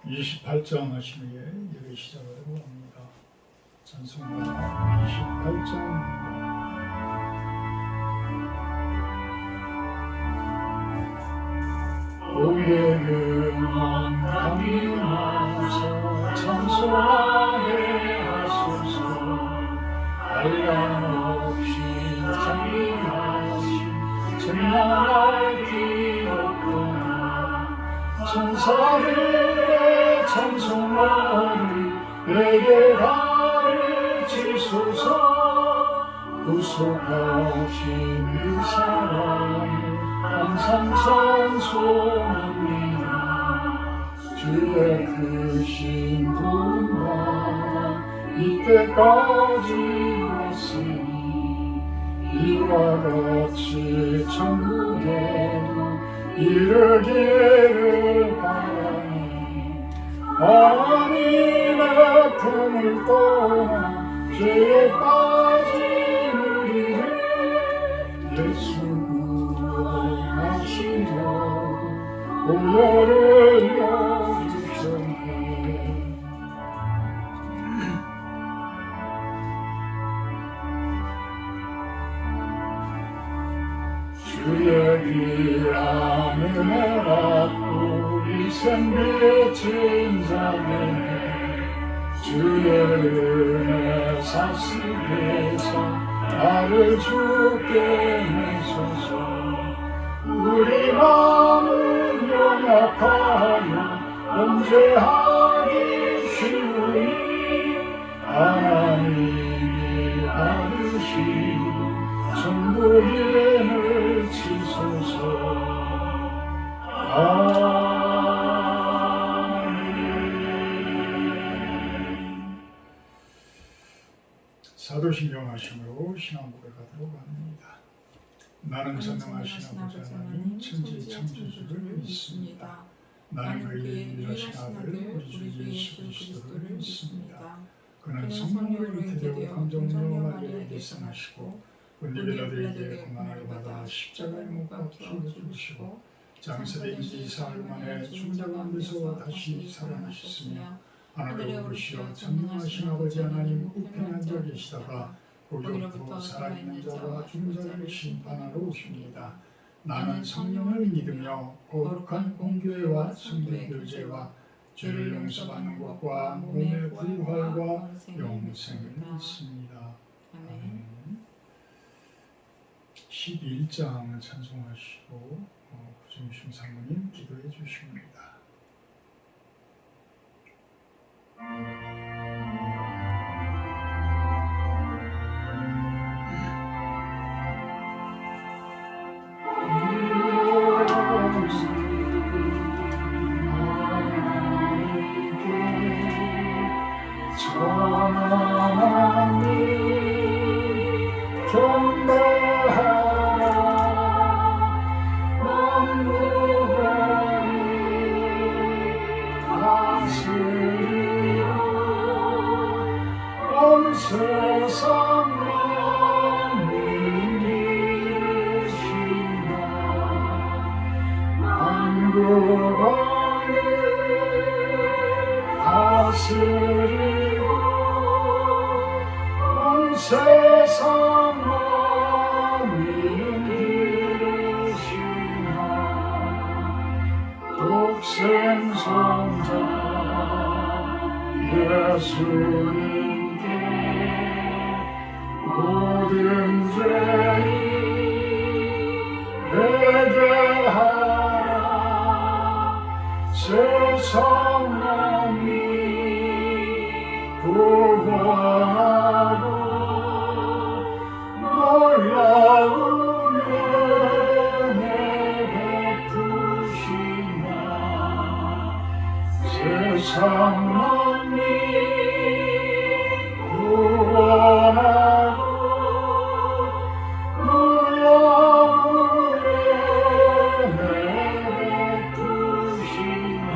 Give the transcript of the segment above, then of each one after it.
28장 하시는 예배 시작을 합니다. 찬송가 28장입니다. 우리는 강림하사 찬송하게 하소서. 한량없이 찬미하신 찬양할 길 없구나. 천사들의 찬송하리 내게 가르치소서. 구속하신 그 사랑을 항상 찬송합니다. 주의 크신 분과 이때까지 왔으니 이와 같이 천국에도 이르기를 바라니. 하나님의 품을 떠나 죄에 빠진 우리를 예수 구원하시려고 보혈을 여주셨네. 주의 귀한 은혜 받고 일생비친 자에게 주의 은혜 사슬에서 나를 주께 내소서. 우리 마음은 연약하여 범죄하기 쉬우니 하나님이 받으시고 천국인을 치소서. 아멘. 사도신경 하심으로 신앙 고백하도록 합니다. 나는 전능하신 아버지 하나님 천지 창조주를 믿습니다. 나는 그의 유일하신 아들 우리 주 예수 그리스도를 믿습니다. 그는 성령으로 잉태되어 금정녀 마리아에게 생하시고 본디 빌라도에게 고난을 받아 십자가에 못 박혀 죽으시고 장사된 지 사흘 만에 죽은 자 가운데서 다시 살아나셨으며 하늘에 오르시어 전능하신 아버지 하나님 우편에 앉아 계시다가 거기로부터 살아있는 자와 죽은 자를 심판하러 오십니다. 나는 성령을 믿으며 거룩한 공교회와 성도의 교제와 죄를 용서받는 것과 몸의 부활과 영생을 믿습니다. 아멘. 11장 찬송하시고 구중심 사모님 기도해 주십니다. 세상 만민 기르시나 독생 성자 예수님께 모든 죄인 회개하라. 세상 만민 구원하고 놀라운 은혜 베푸시나. 세상 만민 구원하고 놀라운 은혜 베푸시나.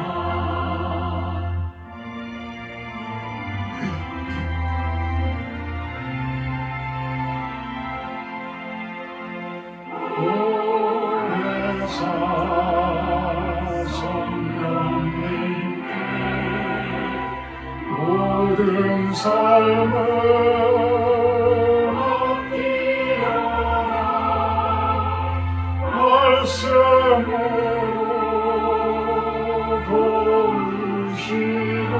성령님께 모든 삶을 뛰어나 말씀으로 도우시고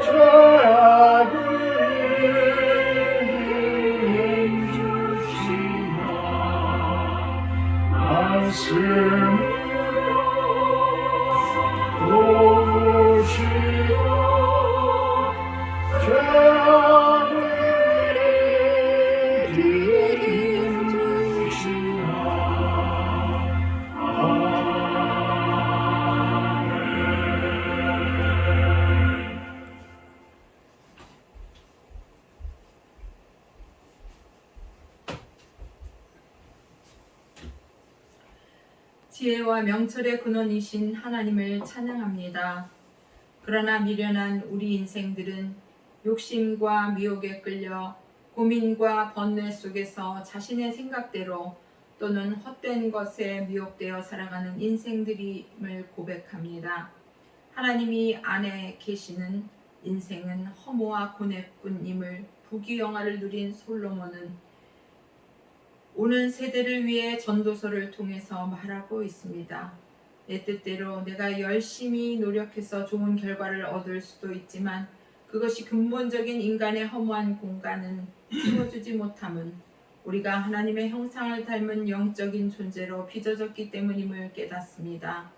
죄악을 이기게 해주시나 말씀으로 도우시고 죄악을 이기게 해주시나 지혜와 명철의 근원이신 하나님을 찬양합니다. 그러나 미련한 우리 인생들은 욕심과 미혹에 끌려 고민과 번뇌 속에서 자신의 생각대로 또는 헛된 것에 미혹되어 살아가는 인생들임을 고백합니다. 하나님이 안에 계시는 인생은 허무와 고뇌뿐임을 부귀영화를 누린 솔로몬은 오는 세대를 위해 전도서를 통해서 말하고 있습니다. 내 뜻대로 내가 열심히 노력해서 좋은 결과를 얻을 수도 있지만 그것이 근본적인 인간의 허무한 공간은 채워주지 못함은 우리가 하나님의 형상을 닮은 영적인 존재로 빚어졌기 때문임을 깨닫습니다.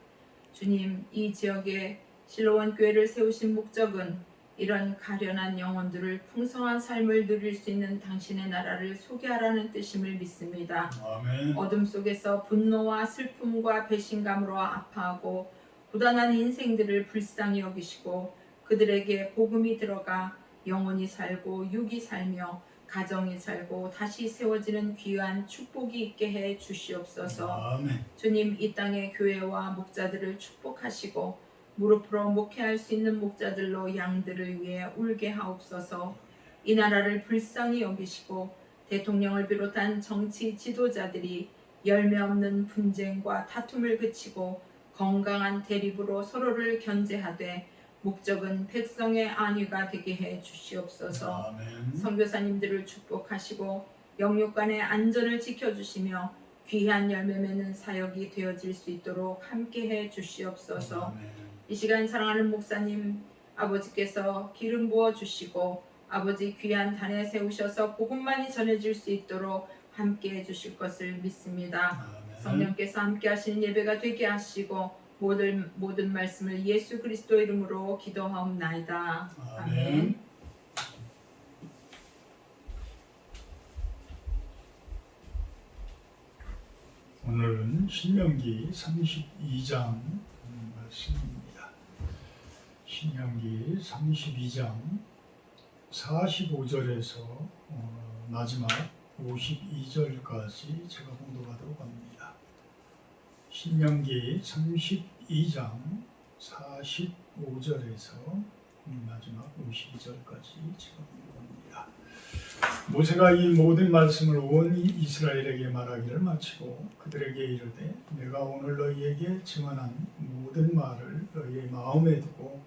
주님, 이 지역에 실로원 교회를 세우신 목적은 이런 가련한 영혼들을 풍성한 삶을 누릴 수 있는 당신의 나라를 소개하라는 뜻임을 믿습니다. 아멘. 어둠 속에서 분노와 슬픔과 배신감으로 아파하고 고단한 인생들을 불쌍히 여기시고 그들에게 복음이 들어가 영혼이 살고 육이 살며 가정이 살고 다시 세워지는 귀한 축복이 있게 해 주시옵소서. 아멘. 주님, 이 땅의 교회와 목자들을 축복하시고 무릎으로 목회할 수 있는 목자들로 양들을 위해 울게 하옵소서. 이 나라를 불쌍히 여기시고 대통령을 비롯한 정치 지도자들이 열매 없는 분쟁과 다툼을 그치고 건강한 대립으로 서로를 견제하되 목적은 백성의 안위가 되게 해 주시옵소서. 아멘. 선교사님들을 축복하시고 영육 간의 안전을 지켜주시며 귀한 열매 맺는 사역이 되어질 수 있도록 함께해 주시옵소서. 아멘. 이 시간 사랑하는 목사님 아버지께서 기름 부어 주시고 아버지 귀한 단에 세우셔서 복음만이 전해질 수 있도록 함께해 주실 것을 믿습니다. 아멘. 성령께서 함께 하시는 예배가 되게 하시고 모든 말씀을 예수 그리스도 이름으로 기도하옵나이다. 아멘. 오늘은 신명기 32장 말씀입니다. 신명기 32장 45절에서 마지막 52절까지 제가 봉독하도록 합니다. 신명기 32장 45절에서 마지막 52절까지 제가 봉독합니다. 모세가 이 모든 말씀을 온 이스라엘에게 말하기를 마치고 그들에게 이르되 내가 오늘 너희에게 증언한 모든 말을 너희의 마음에 두고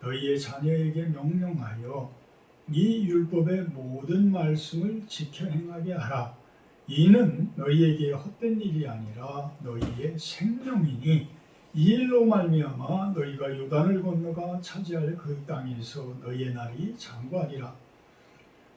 너희의 자녀에게 명령하여 이 율법의 모든 말씀을 지켜 행하게 하라. 이는 너희에게 헛된 일이 아니라 너희의 생명이니 이 일로 말미암아 너희가 요단을 건너가 차지할 그 땅에서 너희의 날이 장구하리라.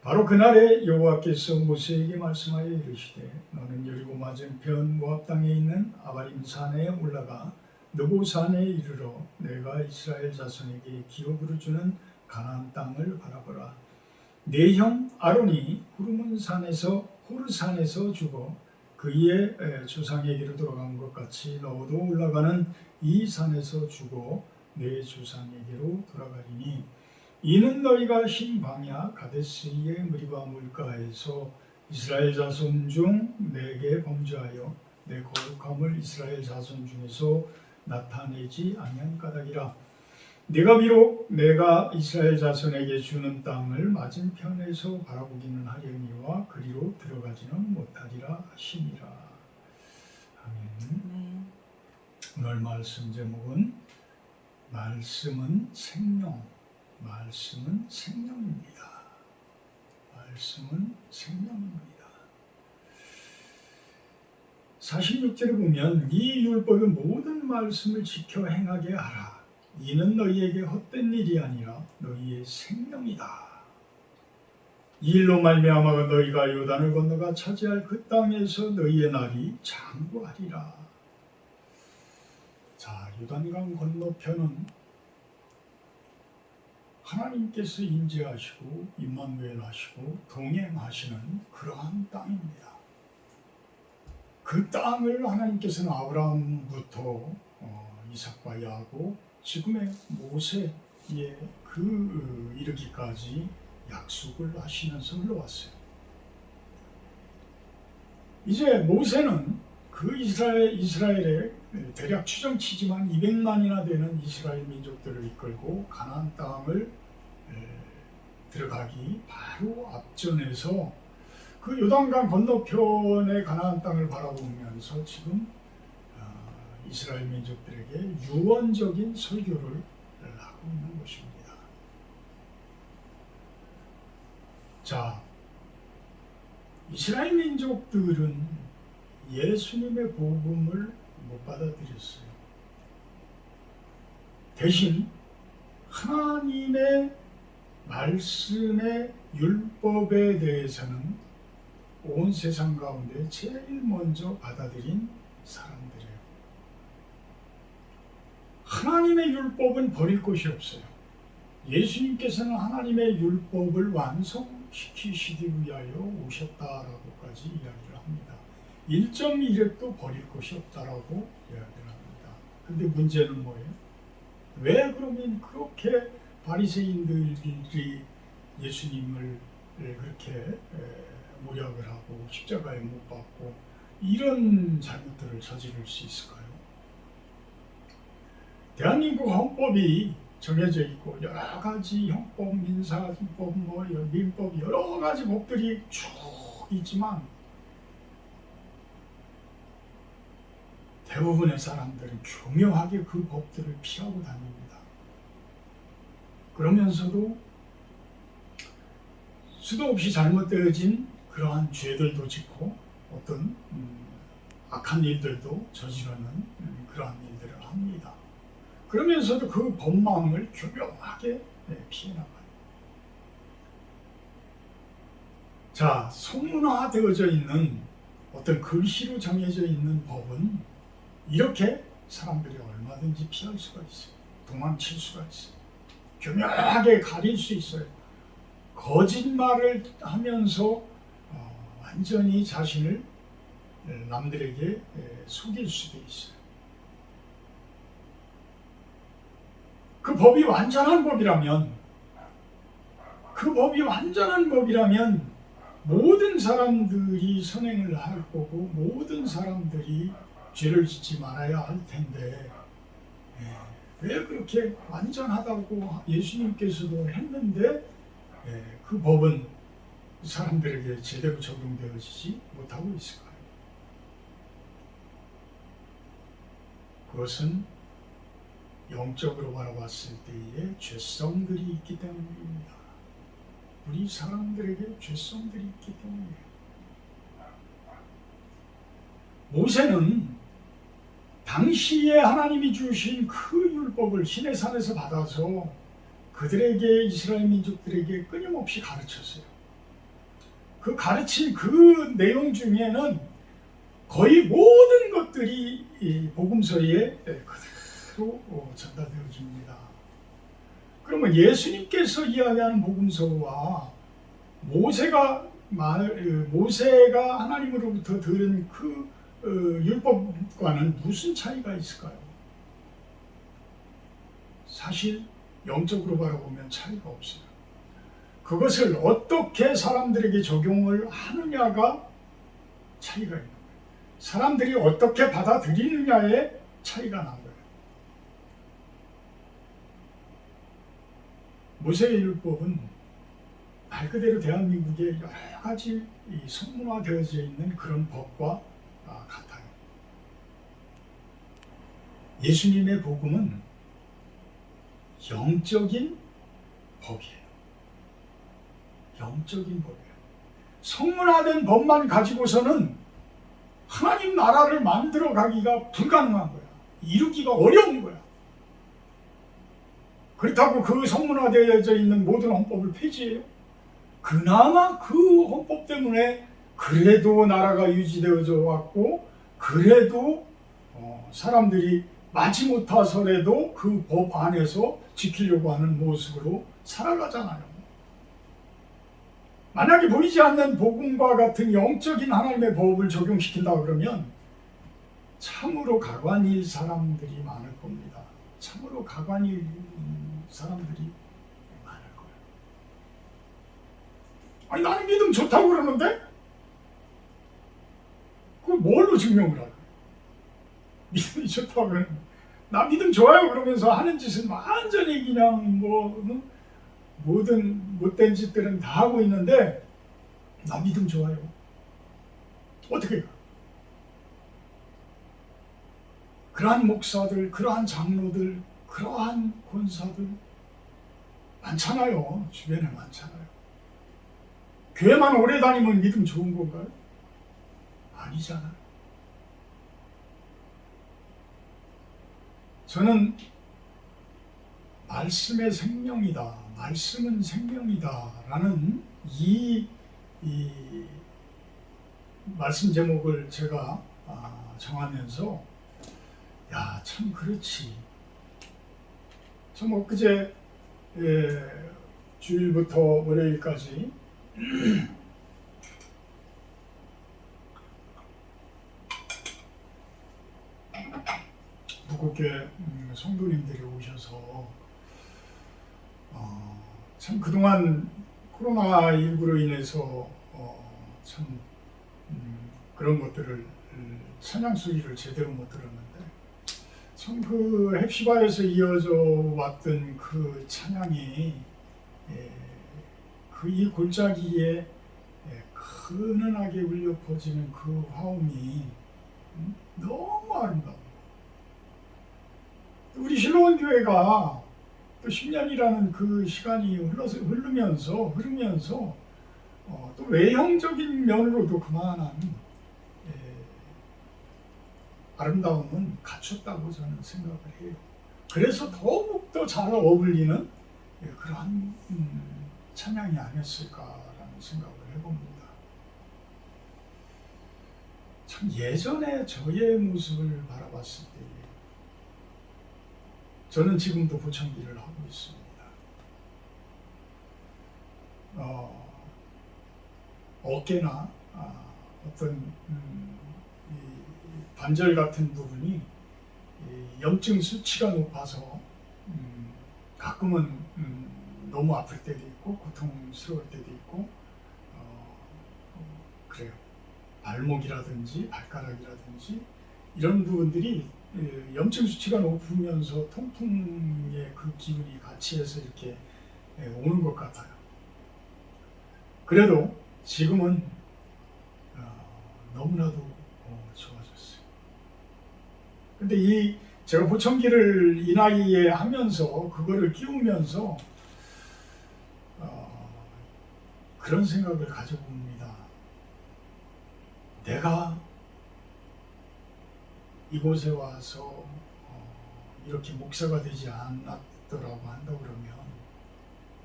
바로 그날에 여호와께서 모세에게 말씀하여 이르시되 너는 여리고 맞은편 모압 땅에 있는 아바림 산에 올라가 느보 산에 이르러 내가 이스라엘 자손에게 기업으로 주는 가나안 땅을 바라보라. 네 형 아론이 후르몬 산에서 호르산에서 죽어 그의 조상에게로 돌아간 것 같이 너도 올라가는 이 산에서 죽어 내 조상에게로 돌아가리니 이는 너희가 흰 광야 가데스의 무리바 물가에서 이스라엘 자손 중 내게 범죄하여 내 거룩함을 이스라엘 자손 중에서 나타내지 아니한 까닭이라. 네가 비록 내가 이스라엘 자손에게 주는 땅을 맞은편에서 바라보기는 하려니와 그리로 들어가지는 못하리라 하시니라. 아멘. 오늘 말씀 제목은 말씀은 생명. 말씀은 생명입니다. 말씀은 생명입니다. 46절에 보면 이 율법의 모든 말씀을 지켜 행하게 하라. 이는 너희에게 헛된 일이 아니라 너희의 생명이다. 이 일로 말미암아 너희가 요단을 건너가 차지할 그 땅에서 너희의 날이 장구하리라. 자, 요단강 건너편은 하나님께서 임재하시고 임마누엘 하시고 동행하시는 그러한 땅입니다. 그 땅을 하나님께서는 아브라함부터 이삭과 야곱, 지금의 모세에 이르기까지 약속을 하시면서 흘러왔어요. 이제 모세는 그 이스라엘의 대략 추정치지만 200만이나 되는 이스라엘 민족들을 이끌고 가나안 땅을 들어가기 바로 앞전에서 그 요단강 건너편의 가나안 땅을 바라보면서 지금 이스라엘 민족들에게 유언적인 설교를 하고 있는 것입니다. 자, 이스라엘 민족들은 예수님의 복음을 못 받아들였어요. 대신 하나님의 말씀의 율법에 대해서는 온 세상 가운데 제일 먼저 받아들인 사람들이에요. 하나님의 율법은 버릴 것이 없어요. 예수님께서는 하나님의 율법을 완성시키시기 위하여 오셨다라고까지 이야기를 합니다. 1.1획도 버릴 것이 없다라고 이야기를 합니다. 근데 문제는 뭐예요? 왜 그러면 그렇게 바리새인들이 예수님을 그렇게 모략을 하고 십자가에 못 박고 이런 잘못들을 저지를 수 있을까요? 대한민국 헌법이 정해져 있고 여러 가지 형법, 민사법, 민법 여러 가지 법들이 쭉 있지만 대부분의 사람들은 교묘하게 그 법들을 피하고 다닙니다. 그러면서도 수도 없이 잘못되어진 그러한 죄들도 짓고 어떤 악한 일들도 저지르는 그러한 일들을 합니다. 그러면서도 그 법망을 교묘하게 피해나가요. 자, 소문화되어져 있는 어떤 글씨로 정해져 있는 법은 이렇게 사람들이 얼마든지 피할 수가 있어요. 도망칠 수가 있어요. 교묘하게 가릴 수 있어요. 거짓말을 하면서 완전히 자신을 남들에게 속일 수도 있어요. 그 법이 완전한 법이라면 모든 사람들이 선행을 할 거고 모든 사람들이 죄를 짓지 말아야 할 텐데 왜 그렇게 완전하다고 예수님께서도 했는데 그 법은 사람들에게 제대로 적용되어지지 못하고 있을까요? 그것은 영적으로 바라봤을 때의 죄성들이 있기 때문입니다. 우리 사람들에게 죄성들이 있기 때문이에요. 모세는 당시에 하나님이 주신 그 율법을 시내산에서 받아서 그들에게 이스라엘 민족들에게 끊임없이 가르쳤어요. 그 가르친 그 내용 중에는 거의 모든 것들이 이 복음서에 그대로 전달되어집니다. 그러면 예수님께서 이야기하는 복음서와 모세가 하나님으로부터 들은 그 율법과는 무슨 차이가 있을까요? 사실 영적으로 바라보면 차이가 없어요. 그것을 어떻게 사람들에게 적용을 하느냐가 차이가 있는 거예요. 사람들이 어떻게 받아들이느냐에 차이가 난 거예요. 모세의 율법은 말 그대로 대한민국에 여러 가지 성문화되어져 있는 그런 법과 같아요. 예수님의 복음은 영적인 법이에요. 영적인 법이에요. 성문화된 법만 가지고서는 하나님 나라를 만들어 가기가 불가능한 거야. 이루기가 어려운 거야. 그렇다고 그 성문화되어져 있는 모든 헌법을 폐지해요? 그나마 그 헌법 때문에 그래도 나라가 유지되어져 왔고, 그래도 사람들이 마지못하서라도 그 법 안에서 지키려고 하는 모습으로 살아가잖아요. 만약에 보이지 않는 복음과 같은 영적인 하나님의 법을 적용시킨다 그러면 참으로 가관일 사람들이 많을 겁니다. 참으로 가관일 사람들이 많을 거예요. 아니, 나는 믿음 좋다고 그러는데 그걸 뭘로 증명을 할까요? 믿음이 좋다고 그러는데, 나 믿음 좋아요 그러면서 하는 짓은 완전히 그냥 모든 못된 짓들은 다 하고 있는데 나 믿음 좋아요. 어떻게 해요? 그러한 목사들, 그러한 장로들, 그러한 권사들 많잖아요. 주변에 많잖아요. 교회만 오래 다니면 믿음 좋은 건가요? 아니잖아요. 저는 말씀의 생명이다, 말씀은 생명이다 라는 이 말씀 제목을 제가 정하면서 야, 참 그렇지. 좀 엊그제 주일부터 월요일까지 무겁게 성도님들이 오셔서 참 그동안 코로나19로 인해서 참 그런 것들을 찬양 소리를 제대로 못 들었는데 참 그 헵시바에서 이어져 왔던 그 찬양이 그 이 골짜기에 근은하게 울려 퍼지는 그 화음이 너무 아름다워. 우리 실로원 교회가 또 10년이라는 그 시간이 흐르면서 또 외형적인 면으로도 그만한 아름다움은 갖췄다고 저는 생각을 해요. 그래서 더욱더 잘 어울리는 그러한 찬양이 아니었을까라는 생각을 해봅니다. 참 예전에 저의 모습을 바라봤을 때 저는 지금도 보청기를 하고 있습니다. 어깨나 어떤 이 관절 같은 부분이 염증 수치가 높아서 가끔은 너무 아플 때도 있고 고통스러울 때도 있고 그래요. 발목이라든지 발가락이라든지 이런 부분들이 염증 수치가 높으면서 통풍의 그 기운이 같이 해서 이렇게 오는 것 같아요. 그래도 지금은 너무나도 좋아졌어요. 근데 제가 보청기를 이 나이에 하면서 그거를 끼우면서 그런 생각을 가져봅니다. 내가 이곳에 와서 이렇게 목사가 되지 않았더라고 한다 그러면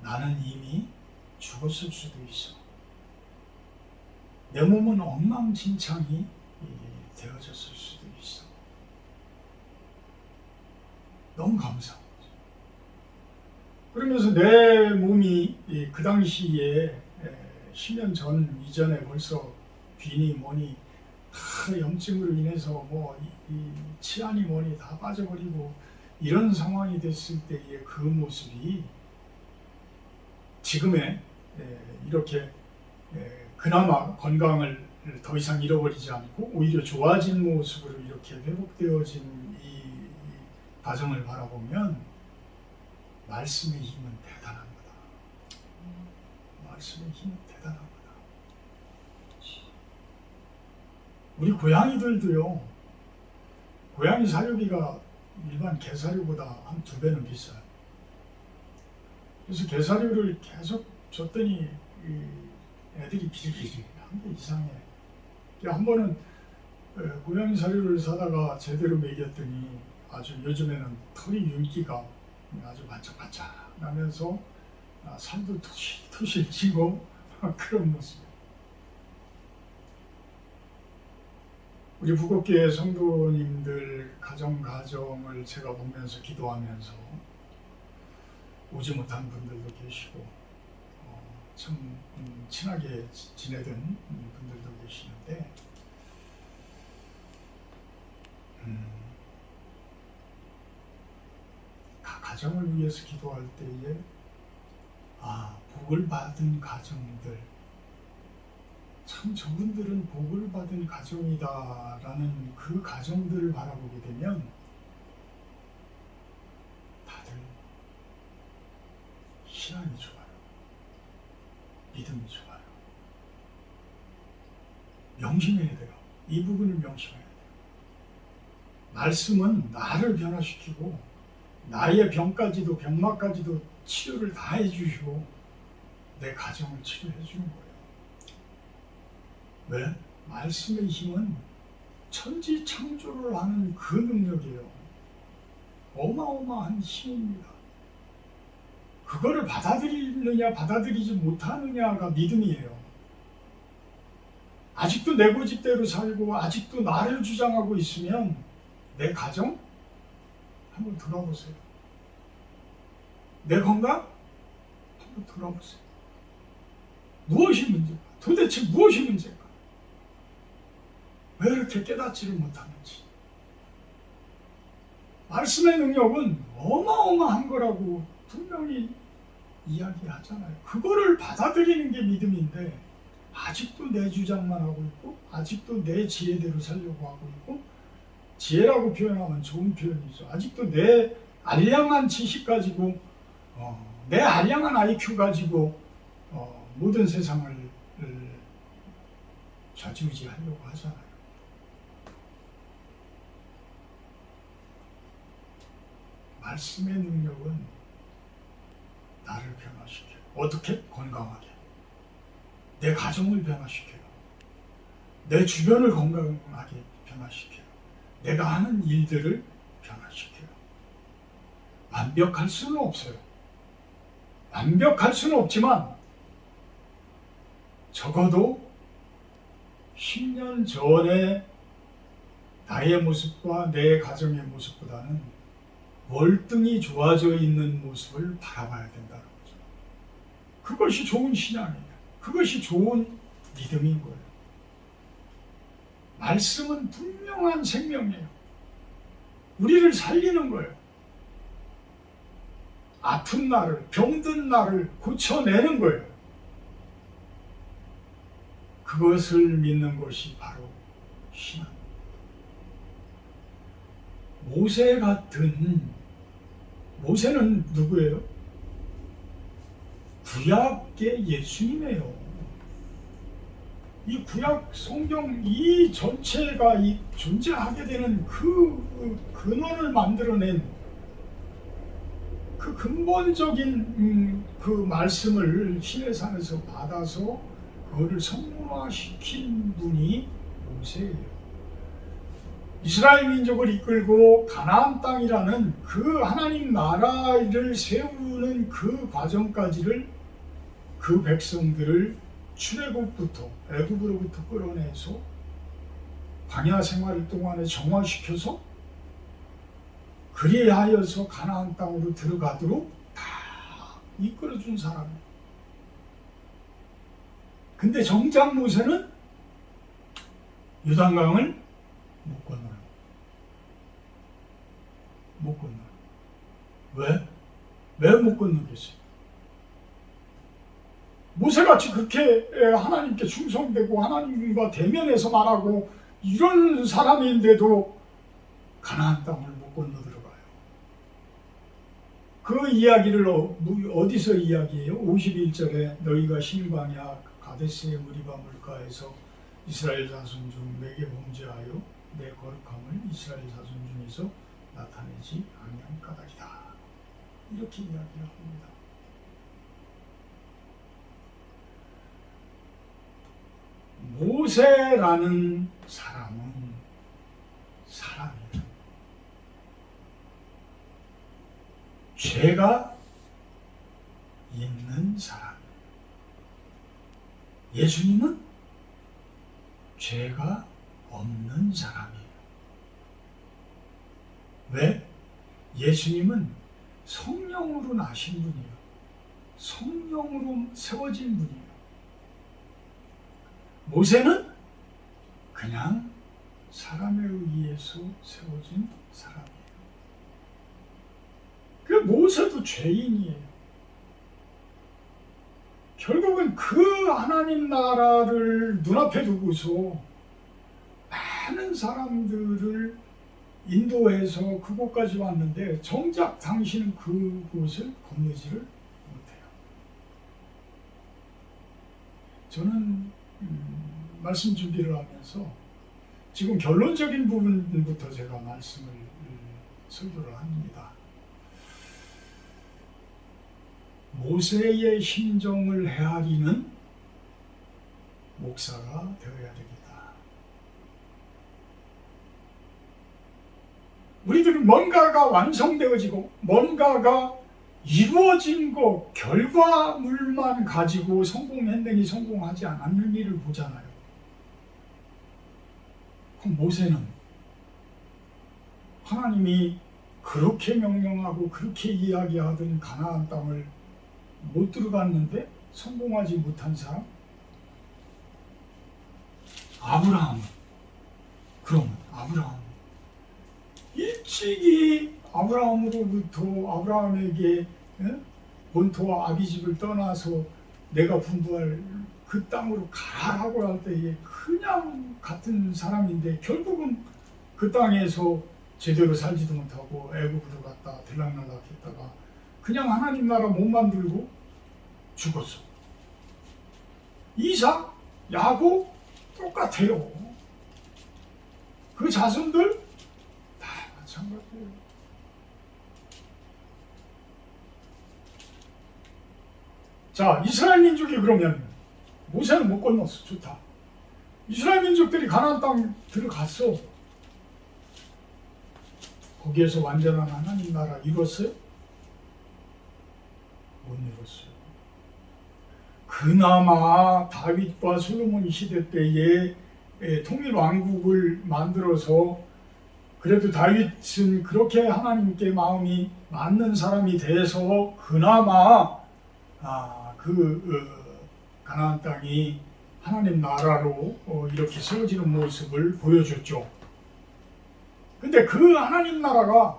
나는 이미 죽었을 수도 있어. 내 몸은 엉망진창이 되어졌을 수도 있어. 너무 감사하죠. 그러면서 내 몸이 그 당시에 10년 전 이전에 벌써 빈이 뭐니 다 염증으로 인해서 이 치안이 뭐니 다 빠져버리고 이런 상황이 됐을 때의 그 모습이 지금의 이렇게 그나마 건강을 더 이상 잃어버리지 않고 오히려 좋아진 모습으로 이렇게 회복되어진 이 과정을 바라보면 말씀의 힘은 대단합니다. 말씀의 힘은 대단합니다. 우리 고양이들도요, 고양이 사료비가 일반 개 사료보다 한 2배는 비싸요. 그래서 게사료를 계속 줬더니 이 애들이 비리비리 한 게 이상해. 한 번은 고양이 사료를 사다가 제대로 먹였더니 아주 요즘에는 털이 윤기가 아주 바짝바짝 나면서 살도 투실 찌고 그런 모습. 우리 북곡교회 성도님들 가정을 제가 보면서 기도하면서 오지 못한 분들도 계시고 참 친하게 지내던 분들도 계시는데 가정을 위해서 기도할 때에 복을 받은 가정들, 참 저분들은 복을 받은 가정이다라는 그 가정들을 바라보게 되면 다들 신앙이 좋아요. 믿음이 좋아요. 명심해야 돼요. 이 부분을 명심해야 돼요. 말씀은 나를 변화시키고 나의 병마까지도 치료를 다 해주시고 내 가정을 치료해 주는 거예요. 왜? 말씀의 힘은 천지 창조를 하는 그 능력이에요. 어마어마한 힘입니다. 그거를 받아들이느냐 받아들이지 못하느냐가 믿음이에요. 아직도 내 고집대로 살고 아직도 나를 주장하고 있으면 내 가정? 한번 돌아보세요. 내 건강? 한번 돌아보세요. 무엇이 문제가? 도대체 무엇이 문제가? 왜 이렇게 깨닫지를 못하는지. 말씀의 능력은 어마어마한 거라고 분명히 이야기하잖아요. 그거를 받아들이는 게 믿음인데 아직도 내 주장만 하고 있고 아직도 내 지혜대로 살려고 하고 있고, 지혜라고 표현하면 좋은 표현이죠. 아직도 내 알량한 지식 가지고 내 알량한 IQ 가지고 모든 세상을 좌지우지하려고 하잖아요. 말씀의 능력은 나를 변화시켜요. 어떻게? 건강하게. 내 가정을 변화시켜요. 내 주변을 건강하게 변화시켜요. 내가 하는 일들을 변화시켜요. 완벽할 수는 없어요. 완벽할 수는 없지만 적어도 10년 전에 나의 모습과 내 가정의 모습보다는 월등히 좋아져 있는 모습을 바라봐야 된다는 거죠. 그것이 좋은 신앙이에요. 그것이 좋은 믿음인 거예요. 말씀은 분명한 생명이에요. 우리를 살리는 거예요. 아픈 나를, 병든 나를 고쳐내는 거예요. 그것을 믿는 것이 바로 신앙입니다. 모세는 누구예요? 구약의 예수님이에요. 이 구약 성경 이 전체가 이 존재하게 되는 그 근원을 만들어낸 그 근본적인 그 말씀을 시내산에서 받아서 그거를 성문화시킨 분이 모세예요. 이스라엘 민족을 이끌고 가나안 땅이라는 그 하나님 나라를 세우는 그 과정까지를 그 백성들을 출애굽부터 애굽으로부터 끌어내서 광야 생활 동안에 정화시켜서 그리하여서 가나안 땅으로 들어가도록 다 이끌어준 사람이에요. 근데 정작 모세는 요단강을 못 건너요. 못 건너요. 왜? 왜 못 건너겠어요? 모세같이 그렇게 하나님께 충성되고 하나님과 대면해서 말하고 이런 사람인데도 가나안 땅을 못 건너 들어가요. 그 이야기를 어디서 이야기해요? 51절에 너희가 신광야 가데스의 무리바 물가에서 이스라엘 자손 중 내게 범죄하여 내 거룩함을 이스라엘 자손 중에서 나타내지 아니한 까닭이다. 이렇게 이야기를 합니다. 모세라는 사람은 사람이에요. 죄가 있는 사람이에요. 예수님은 죄가 없는 사람이에요. 왜? 예수님은 성령으로 나신 분이에요. 성령으로 세워진 분이에요. 모세는 그냥 사람에 의해서 세워진 사람이에요. 그 모세도 죄인이에요. 결국은 그 하나님 나라를 눈앞에 두고서 많은 사람들을 인도해서 그곳까지 왔는데 정작 당신은 그곳을 건너지를 못해요. 저는 말씀 준비를 하면서 지금 결론적인 부분부터 제가 말씀을 설교를 합니다. 모세의 심정을 헤아리는 목사가 되어야 되겠다. 우리들은 뭔가가 완성되어지고 뭔가가 이루어진 것, 결과물만 가지고 성공했느니 성공하지 않았는 일을 보잖아요. 그럼 모세는 하나님이 그렇게 명령하고 그렇게 이야기하던 가나안 땅을 못 들어갔는데 성공하지 못한 사람? 아브라함. 그럼 아브라함. 일찍이 아브라함에게 본토와 아비집을 떠나서 내가 분부할 그 땅으로 가라고 할 때에 그냥 같은 사람인데 결국은 그 땅에서 제대로 살지도 못하고 애굽으로 갔다 들락날락했다가 그냥 하나님 나라 못 만들고 죽었어. 이삭, 야곱 똑같아요. 그 자손들 다 마찬가지예요. 자, 이스라엘 민족이 그러면 모세는 못 건넜어. 좋다. 이스라엘 민족들이 가나안 땅 들어갔어. 거기에서 완전한 하나님 나라 이뤘어요? 못 이뤘어요. 그나마 다윗과 솔로몬 시대 때에 통일 왕국을 만들어서 그래도 다윗은 그렇게 하나님께 마음이 맞는 사람이 돼서 그나마 가나안 땅이 하나님 나라로 이렇게 세워지는 모습을 보여줬죠. 근데 그 하나님 나라가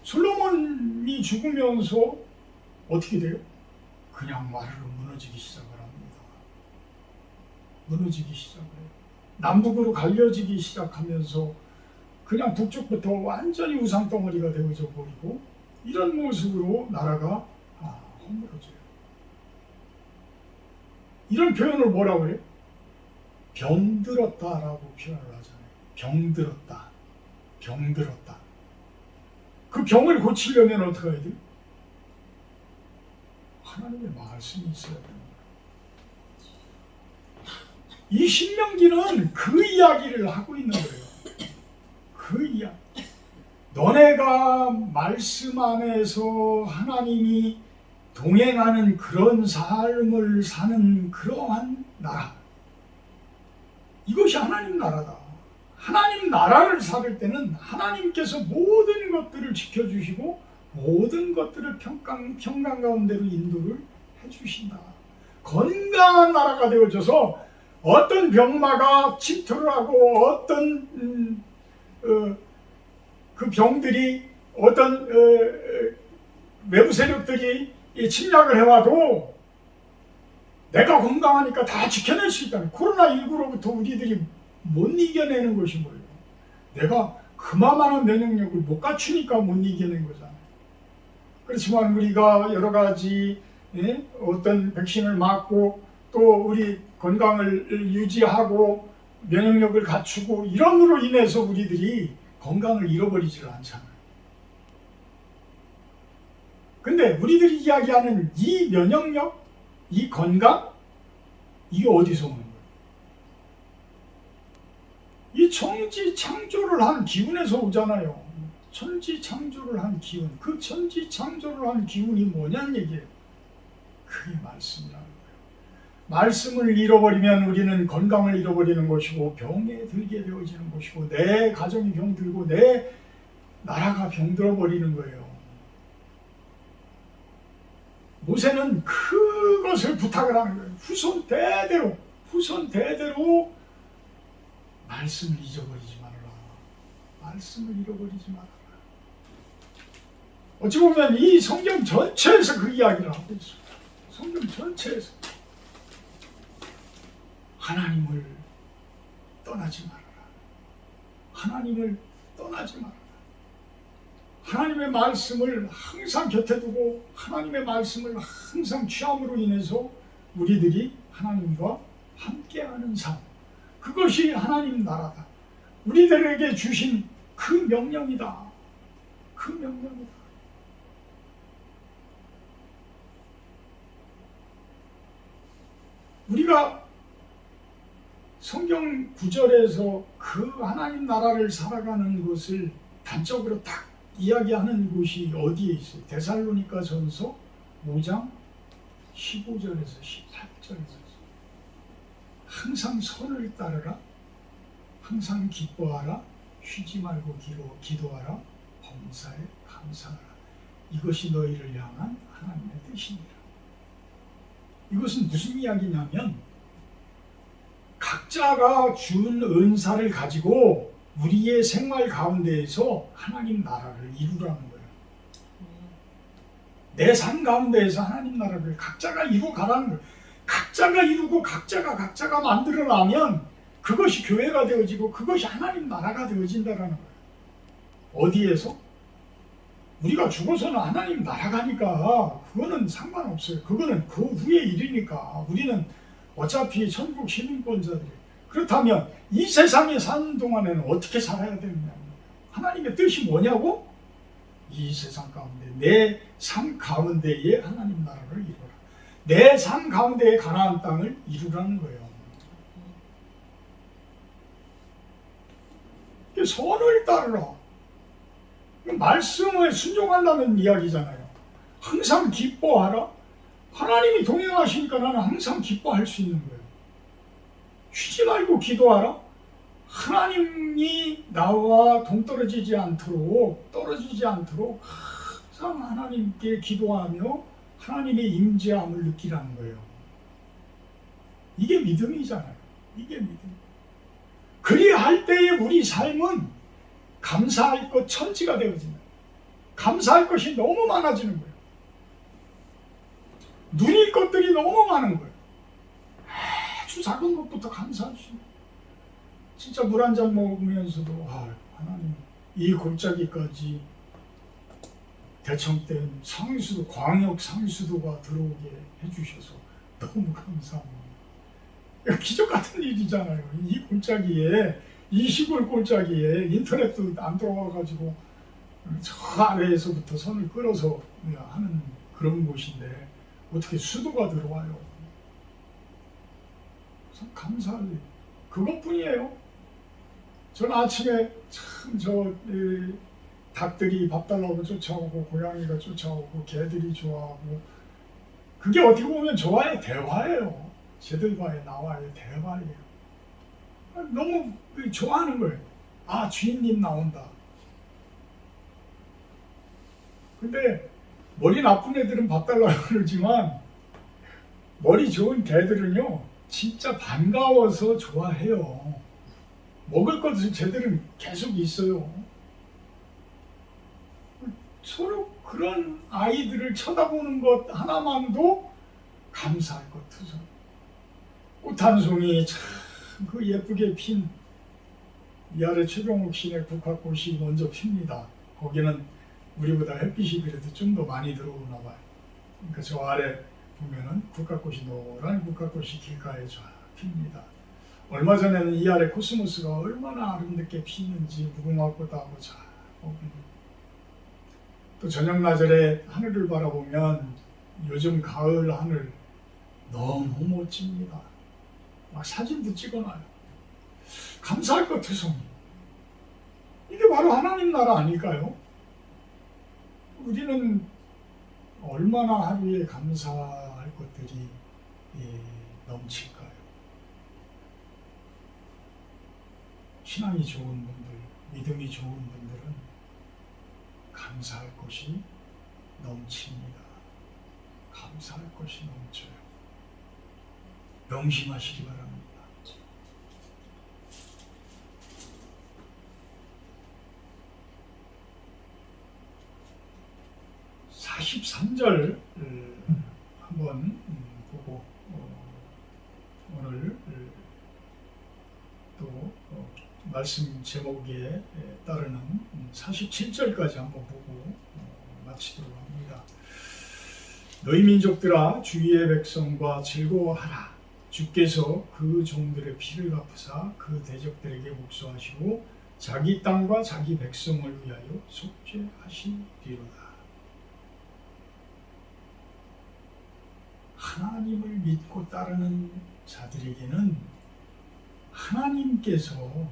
솔로몬이 죽으면서 어떻게 돼요? 그냥 와르르 무너지기 시작을 합니다. 무너지기 시작을 해요. 남북으로 갈려지기 시작하면서 그냥 북쪽부터 완전히 우상덩어리가 되어져 버리고 이런 모습으로 나라가 허물어져요. 이런 표현을 뭐라고 해요? 병들었다라고 표현을 하잖아요. 병들었다. 병들었다. 그 병을 고치려면 어떻게 해야 돼요? 하나님의 말씀이 있어야 됩니다. 이 신명기는 그 이야기를 하고 있는 거예요. 그 이야기. 너네가 말씀 안에서 하나님이 동행하는 그런 삶을 사는 그러한 나라. 이것이 하나님 나라다. 하나님 나라를 살 때는 하나님께서 모든 것들을 지켜주시고 모든 것들을 평강 가운데로 인도를 해주신다. 건강한 나라가 되어져서 어떤 병마가 침투를 하고 어떤 그 병들이 어떤 외부 세력들이 침략을 해와도 내가 건강하니까 다 지켜낼 수 있다는 코로나19로부터 우리들이 못 이겨내는 것이 뭐예요? 내가 그만한 면역력을 못 갖추니까 못 이겨낸 거잖아요. 그렇지만 우리가 여러 가지 어떤 백신을 맞고 또 우리 건강을 유지하고 면역력을 갖추고 이런으로 인해서 우리들이 건강을 잃어버리지를 않잖아요. 근데 우리들이 이야기하는 이 면역력, 이 건강, 이게 어디서 오는 거예요? 이 천지 창조를 한 기운에서 오잖아요. 천지 창조를 한 기운, 그 천지 창조를 한 기운이 뭐냐는 얘기예요. 그게 말씀이라는 거예요. 말씀을 잃어버리면 우리는 건강을 잃어버리는 것이고 병에 들게 되어지는 것이고 내 가정이 병들고 내 나라가 병들어 버리는 거예요. 모세는 그것을 부탁을 하는 거예요. 후손 대대로 말씀을 잊어버리지 말아라. 말씀을 잃어버리지 말아라. 어찌 보면 이 성경 전체에서 그 이야기를 하고 있습니다. 성경 전체에서 하나님을 떠나지 말아라. 하나님을 떠나지 말아라. 하나님의 말씀을 항상 곁에 두고 하나님의 말씀을 항상 취함으로 인해서 우리들이 하나님과 함께하는 삶, 그것이 하나님 나라다. 우리들에게 주신 그 명령이다. 그 명령이다. 우리가 성경 구절에서 그 하나님 나라를 살아가는 것을 단적으로 딱 이야기하는 곳이 어디에 있어요? 데살로니가전서 5장 15절에서 18절에서 항상 선을 따르라, 항상 기뻐하라, 쉬지 말고 기도하라, 범사에 감사하라. 이것이 너희를 향한 하나님의 뜻이니라. 이것은 무슨 이야기냐면 각자가 준 은사를 가지고 우리의 생활 가운데에서 하나님 나라를 이루라는 거예요. 내 삶 가운데에서 하나님 나라를 각자가 이루가라는 거예요. 각자가 이루고 각자가 만들어나면 그것이 교회가 되어지고 그것이 하나님 나라가 되어진다는 거예요. 어디에서? 우리가 죽어서는 하나님 나라가니까 그거는 상관없어요. 그거는 그 후의 일이니까 우리는 어차피 천국 시민권자들이. 그렇다면 이 세상에 사는 동안에는 어떻게 살아야 되느냐. 하나님의 뜻이 뭐냐고? 이 세상 가운데 내 삶 가운데에 하나님 나라를 이루라. 내 삶 가운데에 가나안 땅을 이루라는 거예요. 선을 따르라. 말씀에 순종한다는 이야기잖아요. 항상 기뻐하라. 하나님이 동행하시니까 나는 항상 기뻐할 수 있는 거예요. 쉬지 말고 기도하라. 하나님이 나와 동떨어지지 않도록 항상 하나님께 기도하며 하나님의 임재함을 느끼라는 거예요. 이게 믿음이잖아요. 이게 믿음. 그리할 때에 우리 삶은 감사할 것 천지가 되어진다. 감사할 것이 너무 많아지는 거예요. 누릴 것들이 너무 많은 거예요. 아주 작은 것부터 감사할 수 있는. 진짜 물 한 잔 먹으면서도 하나님 이 골짜기까지 대청댐 상수도 광역 상수도가 들어오게 해주셔서 너무 감사합니다. 기적 같은 일이잖아요. 이 골짜기에 이 시골 골짜기에 인터넷도 안 들어와가지고 저 아래에서부터 선을 끌어서 하는 그런 곳인데 어떻게 수도가 들어와요. 참 감사할 일. 그것뿐이에요. 저는 아침에 참 닭들이 밥 달라고 쫓아오고 고양이가 쫓아오고 개들이 좋아하고 그게 어떻게 보면 저와의 대화예요. 쟤들과의 나와의 대화예요. 너무 좋아하는 거예요. 주인님 나온다. 근데 머리 나쁜 애들은 밥 달라고 그러지만 머리 좋은 개들은요 진짜 반가워서 좋아해요. 먹을 것은 쟤들은 계속 있어요. 서로 그런 아이들을 쳐다보는 것 하나만도 감사할 것 투성. 꽃 한 송이 참 그 예쁘게 핀 이 아래 최병욱 시내 국화꽃이 먼저 핍니다. 거기는 우리보다 햇빛이 그래도 좀 더 많이 들어오나 봐요. 그러니까 저 아래 보면은 국화꽃이 노란 국화꽃이 길가에 쫙 핍니다. 얼마 전에는 이 아래 코스모스가 얼마나 아름답게 피는지 무궁화꽃하고 잘 어울립니다. 또 저녁 나절에 하늘을 바라보면 요즘 가을 하늘 너무 멋집니다. 막 사진도 찍어놔요. 감사할 것 투성이. 이게 바로 하나님 나라 아닐까요? 우리는 얼마나 하루에 감사할 것들이 넘칠까요? 신앙이 좋은 분들, 믿음이 좋은 분들은 감사할 것이 넘칩니다. 감사할 것이 넘쳐요. 명심하시기 바랍니다. 43절 한번 보고 오늘 또 말씀 제목에 따르는 47절까지 한번 보고 마치도록 합니다. 너희 민족들아 주의 백성과 즐거워하라. 주께서 그 종들의 피를 갚으사 그 대적들에게 복수하시고 자기 땅과 자기 백성을 위하여 속죄하시리로다. 하나님을 믿고 따르는 자들에게는 하나님께서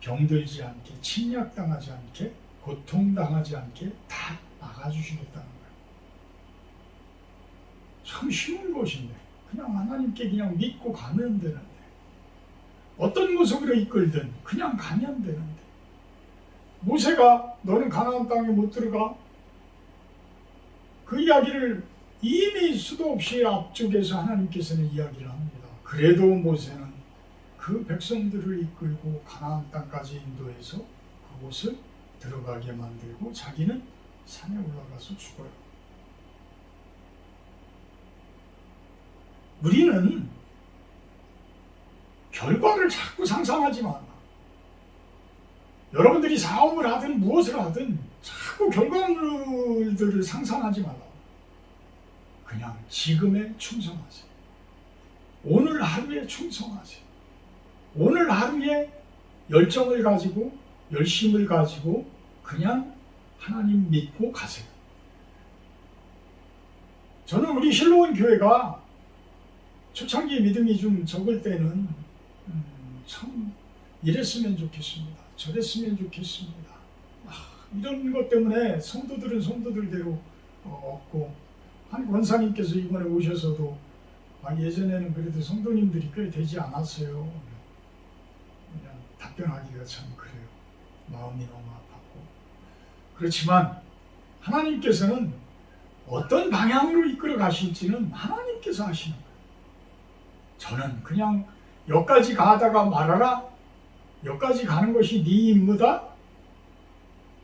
병들지 않게, 침략당하지 않게, 고통당하지 않게 다 막아주시겠다는 거예요. 참 쉬운 것인데 그냥 하나님께 그냥 믿고 가면 되는데, 어떤 모습으로 이끌든 그냥 가면 되는데, 모세가 너는 가나안 땅에 못 들어가, 그 이야기를 이미 수도 없이 앞쪽에서 하나님께서는 이야기를 합니다. 그래도 모세는 그 백성들을 이끌고 가나안 땅까지 인도해서 그곳을 들어가게 만들고 자기는 산에 올라가서 죽어요. 우리는 결과를 자꾸 상상하지 마라. 여러분들이 사업을 하든 무엇을 하든 자꾸 결과물들을 상상하지 말라. 그냥 지금에 충성하세요. 오늘 하루에 충성하세요. 오늘 하루에 열정을 가지고 열심을 가지고 그냥 하나님 믿고 가세요. 저는 우리 실로원 교회가 초창기 믿음이 좀 적을 때는 참 이랬으면 좋겠습니다. 저랬으면 좋겠습니다. 이런 것 때문에 성도들은 성도들대로 없고, 한 권사님께서 이번에 오셔서도 예전에는 그래도 성도님들이 꽤 되지 않았어요. 그냥 답변하기가 참 그래요. 마음이 너무 아팠고. 그렇지만 하나님께서는 어떤 방향으로 이끌어 가실지는 하나님께서 하시는 거예요. 저는 그냥 여기까지 가다가 말아라, 여기까지 가는 것이 네 임무다,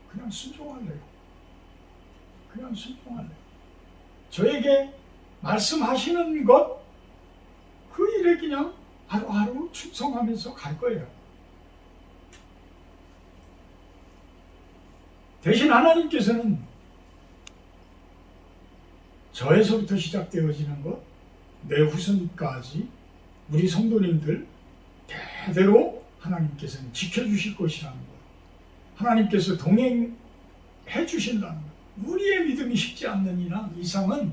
그냥 순종할래요. 그냥 순종할래요. 저에게 말씀하시는 것, 그 일에 그냥 하루하루 충성하면서 갈 거예요. 대신 하나님께서는 저에서부터 시작되어지는 것, 내 후손까지 우리 성도님들 대대로 하나님께서는 지켜주실 것이라는 것, 하나님께서 동행해 주신다는 것, 우리의 믿음이 쉽지 않는 이상은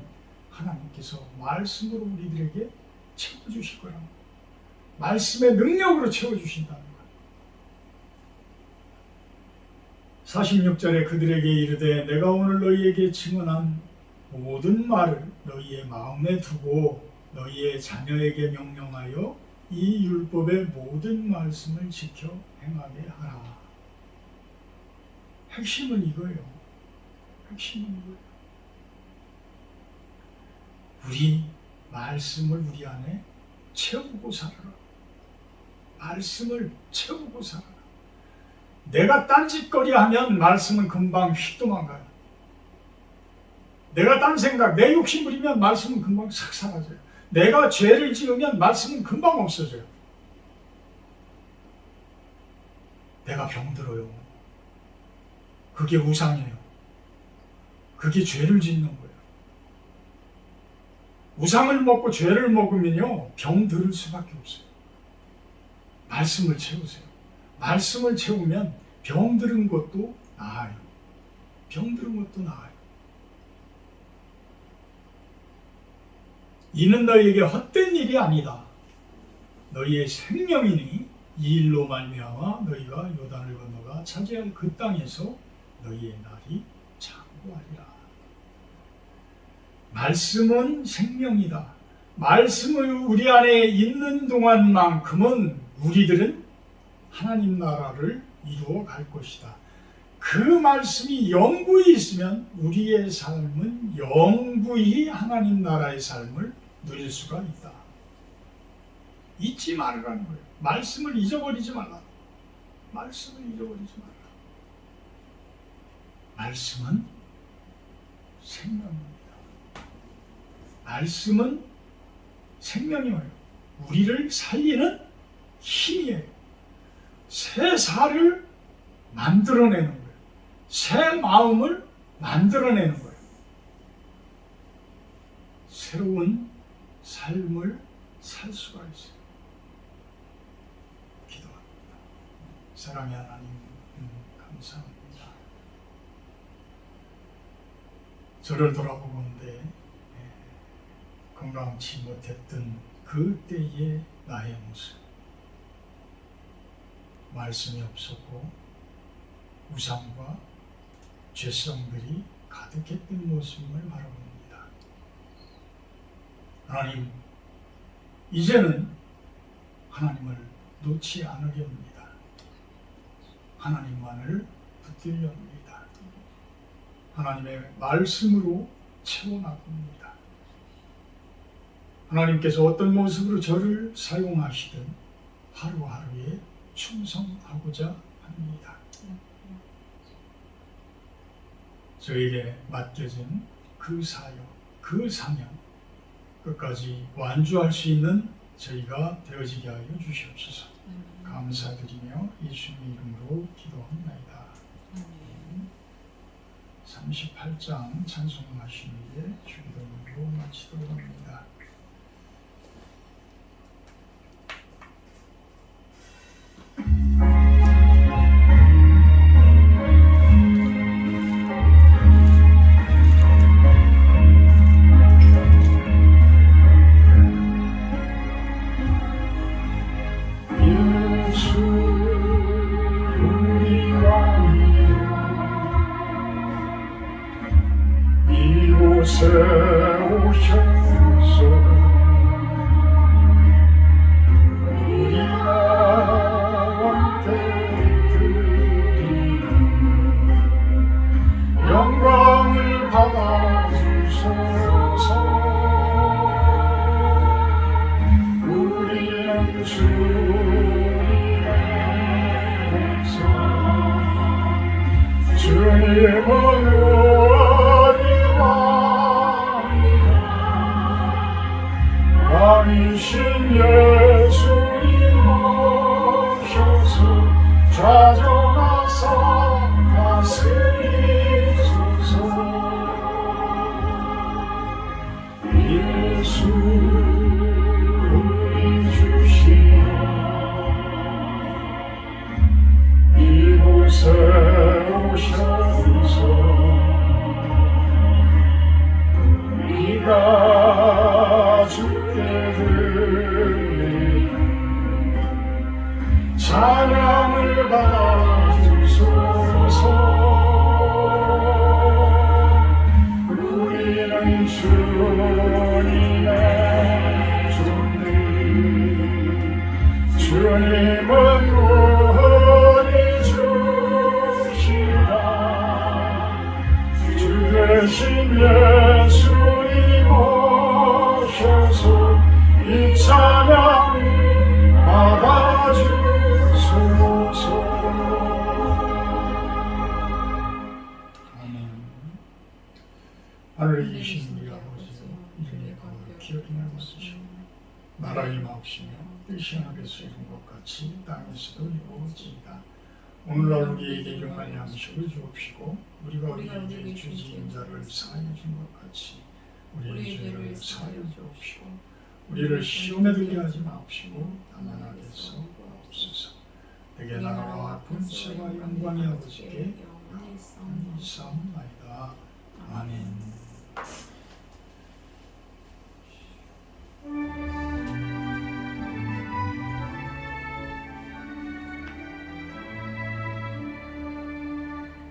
하나님께서 말씀으로 우리들에게 채워주실 거라는 것, 말씀의 능력으로 채워주신다는 것. 46절에 그들에게 이르되 내가 오늘 너희에게 증언한 모든 말을 너희의 마음에 두고 너희의 자녀에게 명령하여 이 율법의 모든 말씀을 지켜 행하게 하라. 핵심은 이거예요. 핵심은 이거예요. 우리 말씀을 우리 안에 채우고 살아라. 말씀을 채우고 살아라. 내가 딴짓거리 하면 말씀은 금방 휙 도망가요. 내가 딴 생각, 내 욕심 부리면 말씀은 금방 싹 사라져요. 내가 죄를 지으면 말씀은 금방 없어져요. 내가 병들어요. 그게 우상이에요. 그게 죄를 짓는 거예요. 우상을 먹고 죄를 먹으면요, 병들을 수밖에 없어요. 말씀을 채우세요. 말씀을 채우면 병들은 것도 나아요. 병들은 것도 나아요. 이는 너희에게 헛된 일이 아니다. 너희의 생명이니 이 일로 말미암아 너희가 요단을 건너가 차지할 그 땅에서 너희의 날이 장구하리라. 말씀은 생명이다. 말씀이 우리 안에 있는 동안만큼은 우리들은 하나님 나라를 이루어 갈 것이다. 그 말씀이 영구히 있으면 우리의 삶은 영구히 하나님 나라의 삶을 누릴 수가 있다. 잊지 말라는 거예요. 말씀을 잊어버리지 말라. 말씀을 잊어버리지 말라. 말씀은 생명입니다. 말씀은 생명이에요. 우리를 살리는 힘이에요. 새 살을 만들어내는 거예요. 새 마음을 만들어내는 거예요. 새로운 삶을 살 수가 있어요. 기도합니다. 사랑의 하나님, 감사합니다. 저를 돌아보건대 건강치 못했던 그때의 나의 모습, 말씀이 없었고 우상과 죄성들이 가득했던 모습을 바라봅니다. 하나님, 이제는 하나님을 놓지 않으렵니다. 하나님만을 붙들렵니다. 하나님의 말씀으로 채워나갑니다. 하나님께서 어떤 모습으로 저를 사용하시든 하루하루에 충성하고자 합니다. 저에게 맡겨진 그 사역, 그 사명 끝까지 완주할 수 있는 저희가 되어지게 하여 주시옵소서. 감사드리며 예수님의 이름으로 기도합니다. 38장 찬송하시는 게 주기도문으로 마치도록 합니다. 이곳에 오셔서 우리가 함께 드리는 영광을 받아주소서. 우리는 주님의 백성, 주님은 왕이신 예수님 오셔서 좌정하사 다스리소서. 예수 우리 주시여 이곳에 오셔서 우리가 주께 드리는 찬양을 받아주소서. 우리는 주님의 종들, 주님은 우리 주시라. 주 대신 예수님 오셔서 이 찬양을 받아주소서. 아멘. 하늘에 계신 우리 아버지, 이름이 거룩히 여김을 받으시오. 나라의 마옵시며 뜻이 하늘에서 이룬 것 같이 땅에서도 이루어지이다. 오늘날 우리에게 일용할 양식을 주옵시고 우리가 우리에게 죄지은 자를 사하여 준 것 같이 우리의 죄를 사하여 주옵시고 우리를 시험에 들게 하지 마옵시고 다만 악에서 구하옵소서. 내게 나라와 권세와 영광이 아버지께 영원히 있사옵나이다. 아멘.